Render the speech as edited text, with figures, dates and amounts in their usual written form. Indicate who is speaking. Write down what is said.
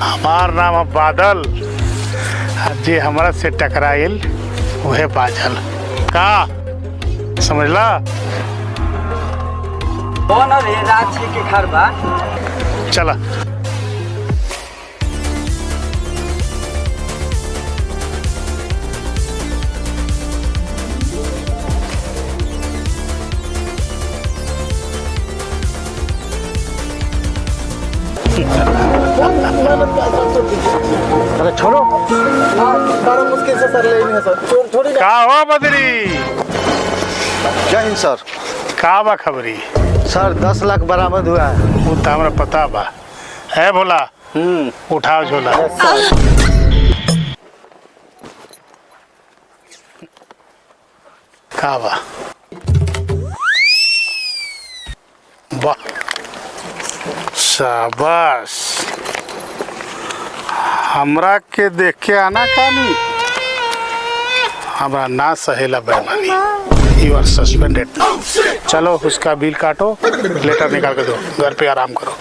Speaker 1: हमार नाम है बादल। जे हमरा से टकराइल वह बाझल का समझला।
Speaker 2: कौन रे रांची के घर बा?
Speaker 1: चला
Speaker 3: अरे छोड़ो, बड़ा मुश्किल से सर लेनी है सर। थोड़ी
Speaker 1: का हो बदरी?
Speaker 3: जय हिंद सर।
Speaker 1: का बा खबरी?
Speaker 3: सर 10 लाख बरामद हुआ है।
Speaker 1: वो तो हमरा पता बा। है भोला, उठाओ झोला। का बा? वाह शाबाश। हमरा के देख के आना कानी, हमरा ना सहेला बेईमानी। You are suspended. चलो उसका बिल काटो, लेटर निकाल के दो, घर पे आराम करो।